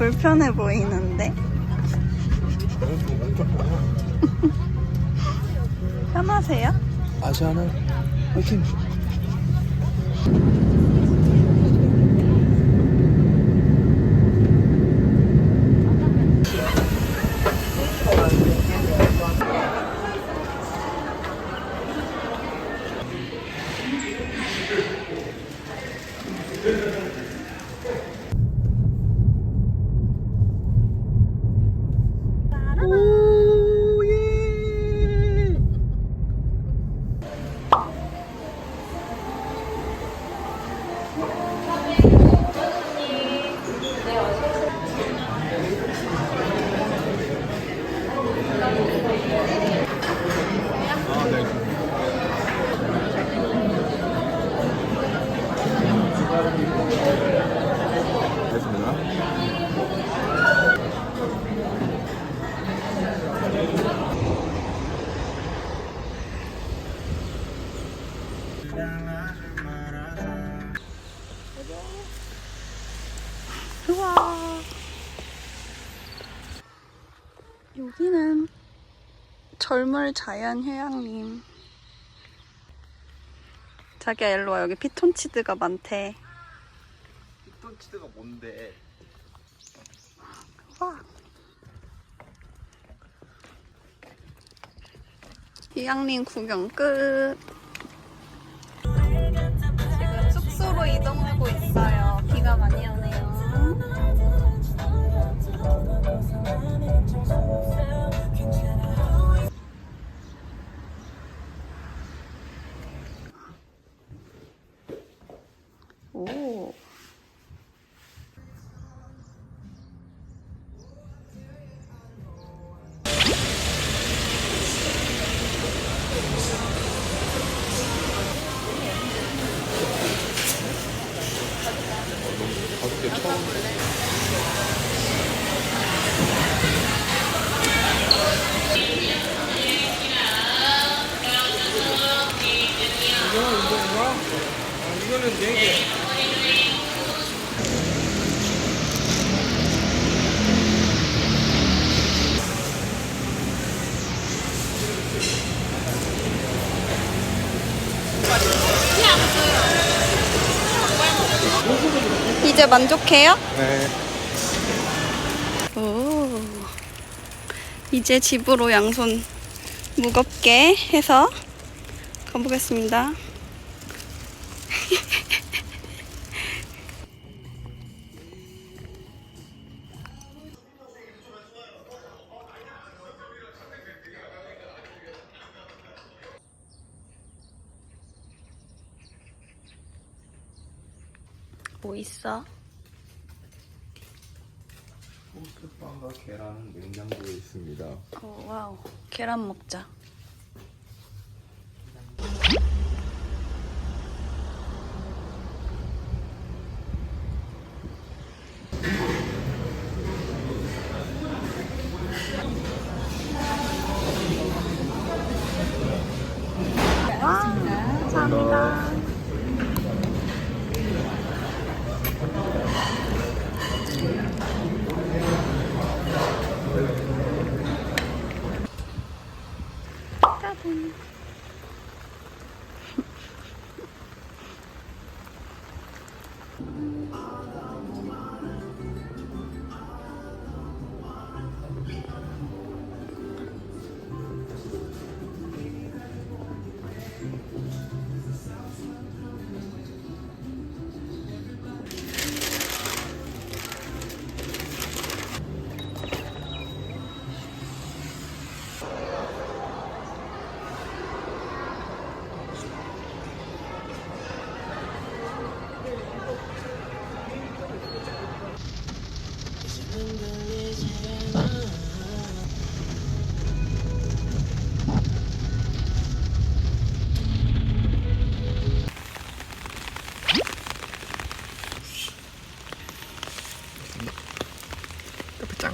불편해 보이는데? 편하세요? 아시아나 화이팅! 우와. 여기는 젊을 자연 휴양림. 자기야 일로 와. 여기 피톤치드가 많대. 피톤치드가 뭔데? 와. 휴양림 구경 끝. 지금 숙소로 이동하고 있어요. 비가 많이 오네요. 오. 가볍게 처음 이거는 4개. 이제 만족해요? 네. 오. 이제 집으로 양손 무겁게 해서 가보겠습니다. 뭐 있어? 토스트빵과 계란은 냉장고에 있습니다. 오, 와우. 계란 먹자. 와, 감사합니다. 따분. 짱.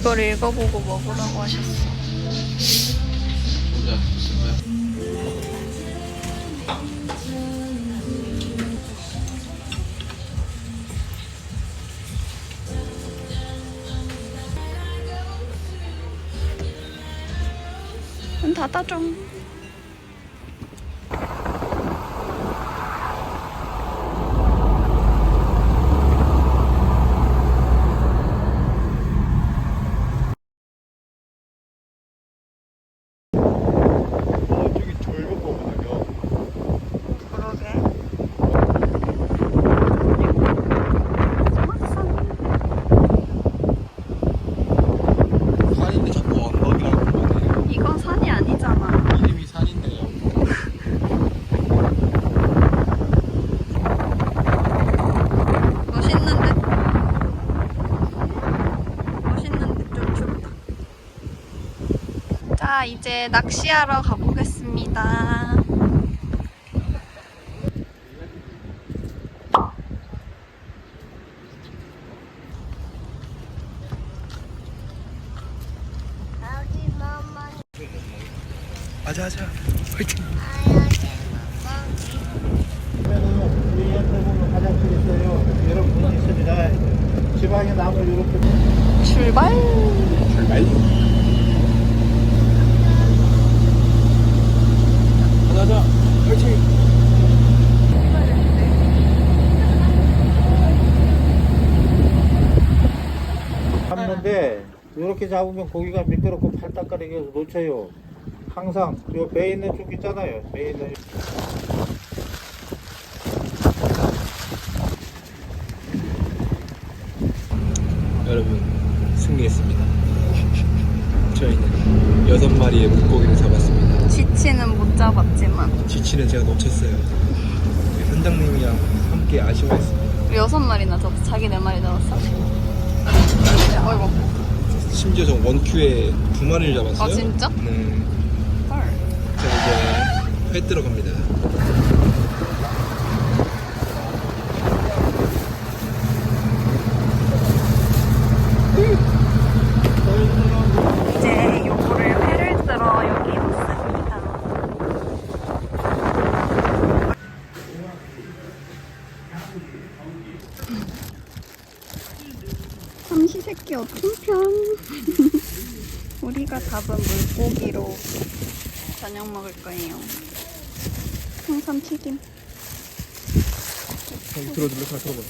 이걸 읽어보고 먹으라고 하셨어. 문 닫아줘. 저기 졸고 거거든요. 그러게. 산인데 자꾸 언덕이라고 하네요. 이건 산이 아니잖아. 이름이 산인데요. 멋있는데? 멋있는데 좀 춥다. 자, 이제 낚시하러 가보겠습니다. 아자아자 화이팅. 우리 옆에 보면 화장실 있어요. 여러분 문 있습니다. 지방에 나무 이렇게. 출발! 출발. 아자아자 화이팅. 잡는데 이렇게 잡으면 고기가 미끄럽고 팔딱거리게 해서 놓쳐요. 항상 요 배 있는 쪽 있잖아요. 배 있는 여러분 승리했습니다. 저희는 6마리의 물고기를 잡았습니다. 지치는 못 잡았지만 지치는 제가 놓쳤어요. 우리 선장님이랑 함께 아쉬워했습니다. 우리 6마리나 잡았어. 자기 4마리 잡았어? 어이구. 심지어 저 원큐에 2마리를 잡았어요. 아, 진짜? 네. 헐. 자 이제 회 들어갑니다. 이제 요거를 회를 들어 여기 왔습니다. 삼시세끼 어통편. 우리가 잡은 물고기로 저녁 먹을 거예요. 생선 튀김. 여기 들어줄래? 다 들어봐.